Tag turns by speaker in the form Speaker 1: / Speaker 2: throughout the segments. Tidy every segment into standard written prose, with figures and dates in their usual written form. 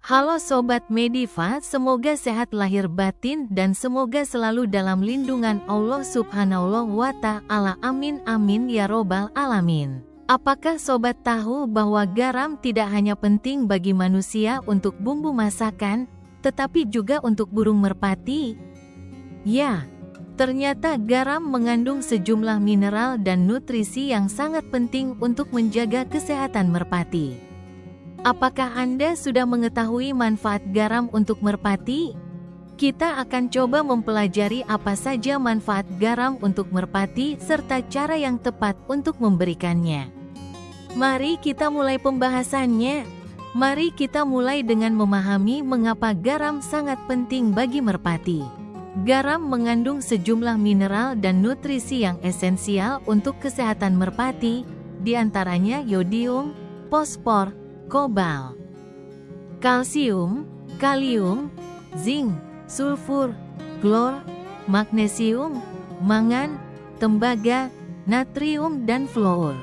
Speaker 1: Halo Sobat Mediva, semoga sehat lahir batin dan semoga selalu dalam lindungan Allah Subhanahu wa Ta'ala. Amin amin ya robbal alamin. Apakah Sobat tahu bahwa garam tidak hanya penting bagi manusia untuk bumbu masakan, tetapi juga untuk burung merpati? Ya, ternyata garam mengandung sejumlah mineral dan nutrisi yang sangat penting untuk menjaga kesehatan merpati. Apakah Anda sudah mengetahui manfaat garam untuk merpati? Kita akan coba mempelajari apa saja manfaat garam untuk merpati serta cara yang tepat untuk memberikannya. Mari kita mulai pembahasannya. Mari kita mulai dengan memahami mengapa garam sangat penting bagi merpati. Garam mengandung sejumlah mineral dan nutrisi yang esensial untuk kesehatan merpati, diantaranya yodium, fosfor, kobal, kalsium, kalium, zinc, sulfur, klor, magnesium, mangan, tembaga, natrium dan fluor.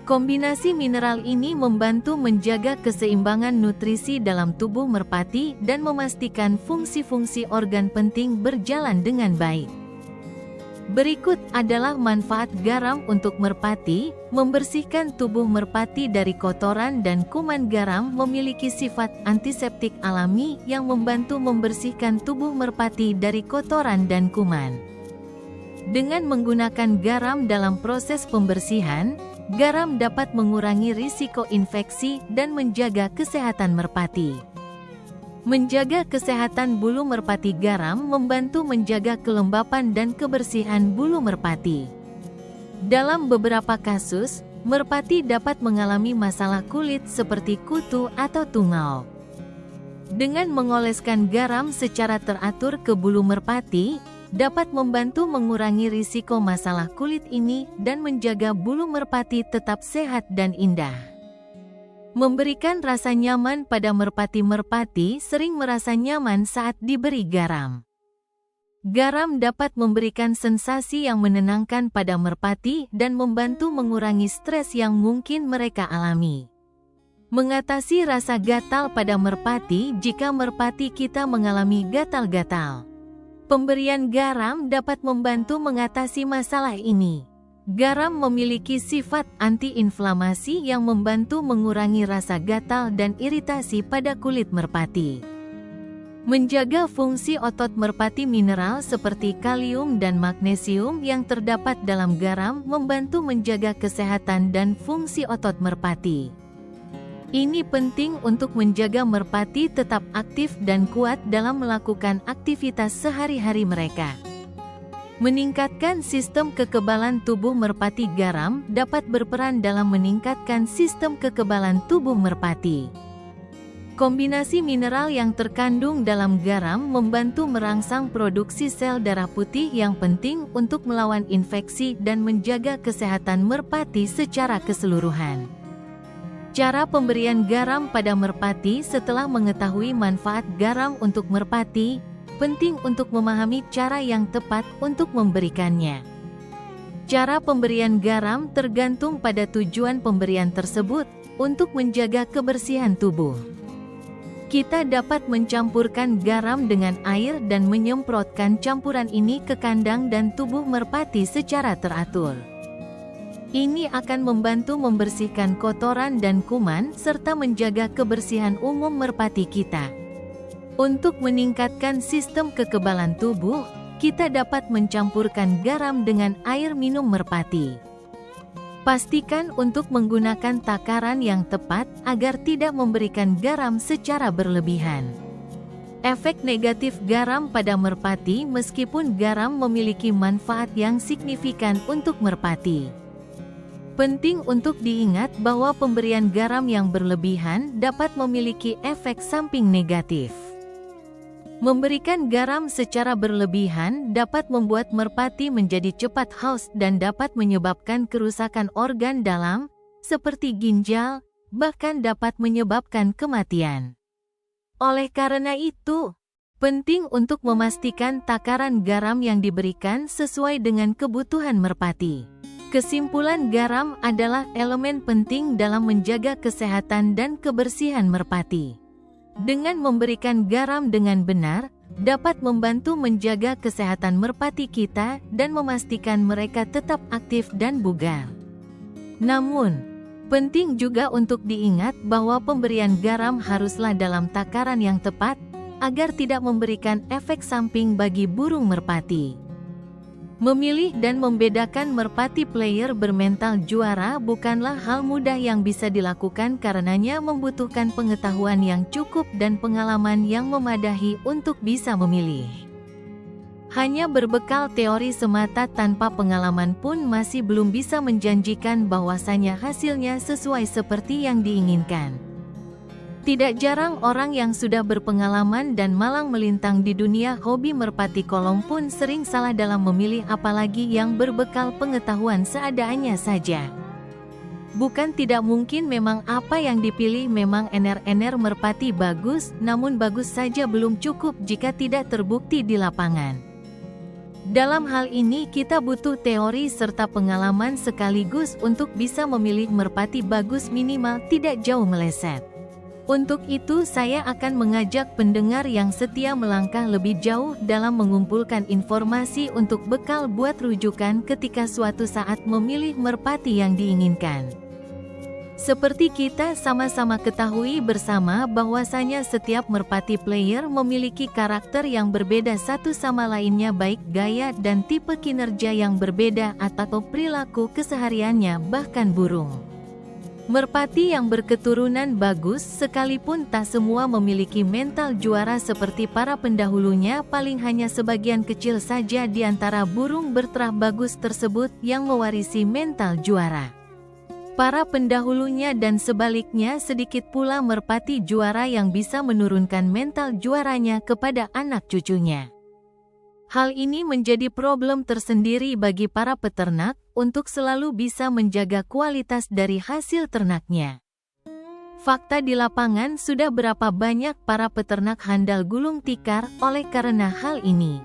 Speaker 1: Kombinasi mineral ini membantu menjaga keseimbangan nutrisi dalam tubuh merpati dan memastikan fungsi-fungsi organ penting berjalan dengan baik. Berikut adalah manfaat garam untuk merpati. Membersihkan tubuh merpati dari kotoran dan kuman. Garam memiliki sifat antiseptik alami yang membantu membersihkan tubuh merpati dari kotoran dan kuman. Dengan menggunakan garam dalam proses pembersihan, garam dapat mengurangi risiko infeksi dan menjaga kesehatan merpati. Menjaga kesehatan bulu merpati. Garam membantu menjaga kelembapan dan kebersihan bulu merpati. Dalam beberapa kasus, merpati dapat mengalami masalah kulit seperti kutu atau tungau. Dengan mengoleskan garam secara teratur ke bulu merpati, dapat membantu mengurangi risiko masalah kulit ini dan menjaga bulu merpati tetap sehat dan indah. Memberikan rasa nyaman pada merpati. Merpati sering merasa nyaman saat diberi garam. Garam dapat memberikan sensasi yang menenangkan pada merpati dan membantu mengurangi stres yang mungkin mereka alami. Mengatasi rasa gatal pada merpati. Jika merpati kita mengalami gatal-gatal, pemberian garam dapat membantu mengatasi masalah ini. Garam memiliki sifat anti-inflamasi yang membantu mengurangi rasa gatal dan iritasi pada kulit merpati. Menjaga fungsi otot merpati. Mineral seperti kalium dan magnesium yang terdapat dalam garam membantu menjaga kesehatan dan fungsi otot merpati. Ini penting untuk menjaga merpati tetap aktif dan kuat dalam melakukan aktivitas sehari-hari mereka. Meningkatkan sistem kekebalan tubuh merpati. Garam dapat berperan dalam meningkatkan sistem kekebalan tubuh merpati. Kombinasi mineral yang terkandung dalam garam membantu merangsang produksi sel darah putih yang penting untuk melawan infeksi dan menjaga kesehatan merpati secara keseluruhan. Cara pemberian garam pada merpati. Setelah mengetahui manfaat garam untuk merpati, penting untuk memahami cara yang tepat untuk memberikannya. Cara pemberian garam tergantung pada tujuan pemberian tersebut untuk menjaga kebersihan tubuh. Kita dapat mencampurkan garam dengan air dan menyemprotkan campuran ini ke kandang dan tubuh merpati secara teratur. Ini akan membantu membersihkan kotoran dan kuman serta menjaga kebersihan umum merpati kita. Untuk meningkatkan sistem kekebalan tubuh, kita dapat mencampurkan garam dengan air minum merpati. Pastikan untuk menggunakan takaran yang tepat agar tidak memberikan garam secara berlebihan. Efek negatif garam pada merpati. Meskipun garam memiliki manfaat yang signifikan untuk merpati, penting untuk diingat bahwa pemberian garam yang berlebihan dapat memiliki efek samping negatif. Memberikan garam secara berlebihan dapat membuat merpati menjadi cepat haus dan dapat menyebabkan kerusakan organ dalam, seperti ginjal, bahkan dapat menyebabkan kematian. Oleh karena itu, penting untuk memastikan takaran garam yang diberikan sesuai dengan kebutuhan merpati. Kesimpulan, garam adalah elemen penting dalam menjaga kesehatan dan kebersihan merpati. Dengan memberikan garam dengan benar, dapat membantu menjaga kesehatan merpati kita dan memastikan mereka tetap aktif dan bugar. Namun, penting juga untuk diingat bahwa pemberian garam haruslah dalam takaran yang tepat, agar tidak memberikan efek samping bagi burung merpati. Memilih dan membedakan merpati player bermental juara bukanlah hal mudah yang bisa dilakukan karenanya membutuhkan pengetahuan yang cukup dan pengalaman yang memadai untuk bisa memilih. Hanya berbekal teori semata tanpa pengalaman pun masih belum bisa menjanjikan bahwasanya hasilnya sesuai seperti yang diinginkan. Tidak jarang orang yang sudah berpengalaman dan malang melintang di dunia hobi merpati kolom pun sering salah dalam memilih apalagi yang berbekal pengetahuan seadanya saja. Bukan tidak mungkin memang apa yang dipilih memang ener-ener merpati bagus, namun bagus saja belum cukup jika tidak terbukti di lapangan. Dalam hal ini kita butuh teori serta pengalaman sekaligus untuk bisa memilih merpati bagus minimal tidak jauh meleset. Untuk itu saya akan mengajak pendengar yang setia melangkah lebih jauh dalam mengumpulkan informasi untuk bekal buat rujukan ketika suatu saat memilih merpati yang diinginkan. Seperti kita sama-sama ketahui bersama bahwasanya setiap merpati player memiliki karakter yang berbeda satu sama lainnya baik gaya dan tipe kinerja yang berbeda atau perilaku kesehariannya bahkan burung. Merpati yang berketurunan bagus sekalipun tak semua memiliki mental juara seperti para pendahulunya paling hanya sebagian kecil saja di antara burung berterah bagus tersebut yang mewarisi mental juara. Para pendahulunya dan sebaliknya sedikit pula merpati juara yang bisa menurunkan mental juaranya kepada anak cucunya. Hal ini menjadi problem tersendiri bagi para peternak untuk selalu bisa menjaga kualitas dari hasil ternaknya. Fakta di lapangan sudah berapa banyak para peternak handal gulung tikar oleh karena hal ini.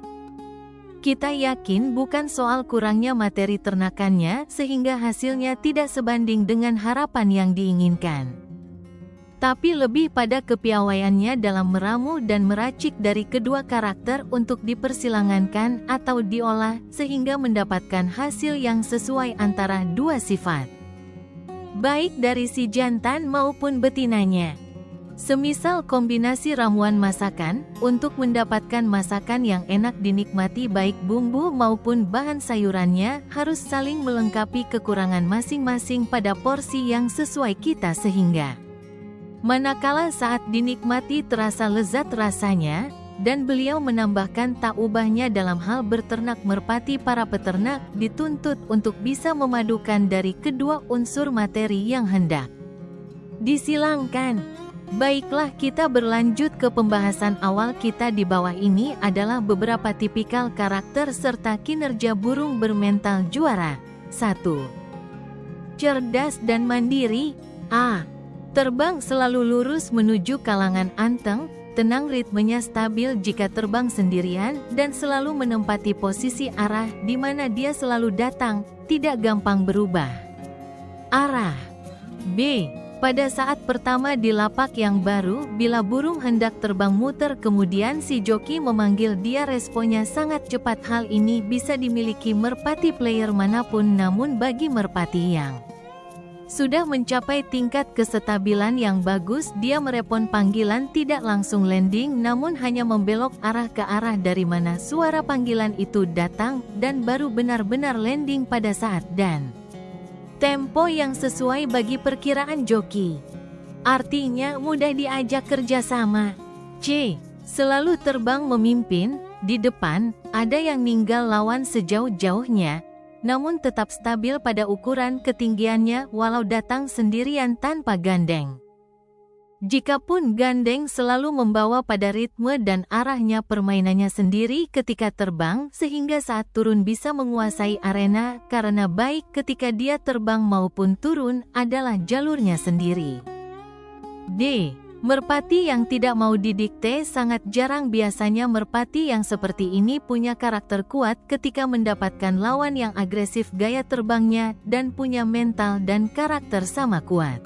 Speaker 1: Kita yakin bukan soal kurangnya materi ternakannya sehingga hasilnya tidak sebanding dengan harapan yang diinginkan. Tapi lebih pada kepiawaiannya dalam meramu dan meracik dari kedua karakter untuk dipersilangankan atau diolah sehingga mendapatkan hasil yang sesuai antara dua sifat. Baik dari si jantan maupun betinanya. Semisal kombinasi ramuan masakan, untuk mendapatkan masakan yang enak dinikmati baik bumbu maupun bahan sayurannya harus saling melengkapi kekurangan masing-masing pada porsi yang sesuai kita sehingga manakala saat dinikmati terasa lezat rasanya, dan beliau menambahkan tak ubahnya dalam hal berternak merpati para peternak dituntut untuk bisa memadukan dari kedua unsur materi yang hendak disilangkan. Baiklah kita berlanjut ke pembahasan awal kita di bawah ini adalah beberapa tipikal karakter serta kinerja burung bermental juara. 1. Cerdas dan mandiri. A. Terbang selalu lurus menuju kalangan anteng, tenang ritmenya stabil jika terbang sendirian, dan selalu menempati posisi arah di mana dia selalu datang, tidak gampang berubah arah. B. Pada saat pertama di lapak yang baru, bila burung hendak terbang muter kemudian si joki memanggil dia responnya sangat cepat. Hal ini bisa dimiliki merpati player manapun namun bagi merpati yang sudah mencapai tingkat kestabilan yang bagus dia merespon panggilan tidak langsung landing namun hanya membelok arah ke arah dari mana suara panggilan itu datang dan baru benar-benar landing pada saat dan tempo yang sesuai bagi perkiraan joki. Artinya mudah diajak kerjasama. C. Selalu terbang memimpin, di depan, ada yang ninggal lawan sejauh-jauhnya, namun tetap stabil pada ukuran ketinggiannya walau datang sendirian tanpa gandeng. Jikapun gandeng selalu membawa pada ritme dan arahnya permainannya sendiri ketika terbang sehingga saat turun bisa menguasai arena karena baik ketika dia terbang maupun turun adalah jalurnya sendiri. D. Merpati yang tidak mau didikte sangat jarang biasanya merpati yang seperti ini punya karakter kuat ketika mendapatkan lawan yang agresif gaya terbangnya dan punya mental dan karakter sama kuat.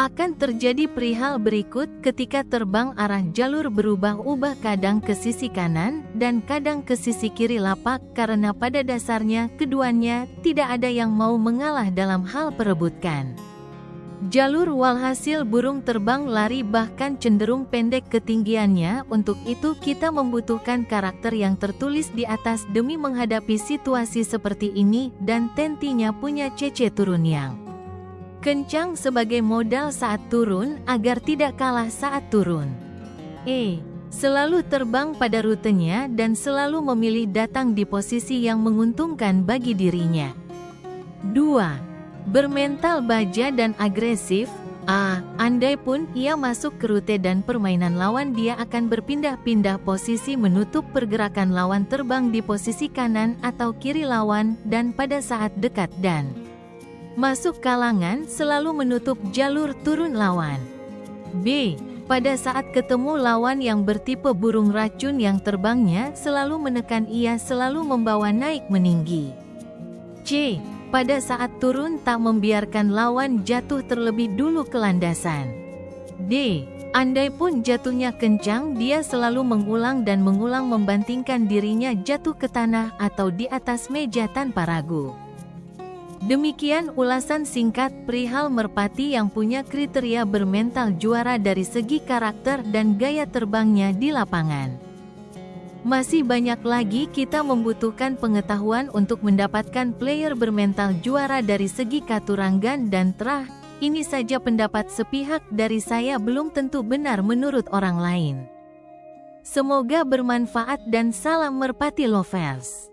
Speaker 1: Akan terjadi perihal berikut ketika terbang arah jalur berubah-ubah, kadang ke sisi kanan dan kadang ke sisi kiri lapak, karena pada dasarnya keduanya tidak ada yang mau mengalah dalam hal perebutkan jalur. Walhasil burung terbang lari bahkan cenderung pendek ketinggiannya. Untuk itu kita membutuhkan karakter yang tertulis di atas demi menghadapi situasi seperti ini, dan tentunya punya cc turun yang kencang sebagai modal saat turun agar tidak kalah saat turun. Selalu terbang pada rutenya dan selalu memilih datang di posisi yang menguntungkan bagi dirinya. 2. Bermental baja dan agresif. Andai pun ia masuk ke rute dan permainan lawan, dia akan berpindah-pindah posisi menutup pergerakan lawan, terbang di posisi kanan atau kiri lawan, dan pada saat dekat dan masuk kalangan selalu menutup jalur turun lawan. B. Pada saat ketemu lawan yang bertipe burung racun yang terbangnya selalu menekan, ia selalu membawa naik meninggi. C. Pada saat turun tak membiarkan lawan jatuh terlebih dulu ke landasan. D. Andai pun jatuhnya kencang, dia selalu mengulang dan mengulang membantingkan dirinya jatuh ke tanah atau di atas meja tanpa ragu. Demikian ulasan singkat perihal merpati yang punya kriteria bermental juara dari segi karakter dan gaya terbangnya di lapangan. Masih banyak lagi kita membutuhkan pengetahuan untuk mendapatkan player bermental juara dari segi katurangan dan terah. Ini saja pendapat sepihak dari saya, belum tentu benar menurut orang lain. Semoga bermanfaat dan salam merpati lovers.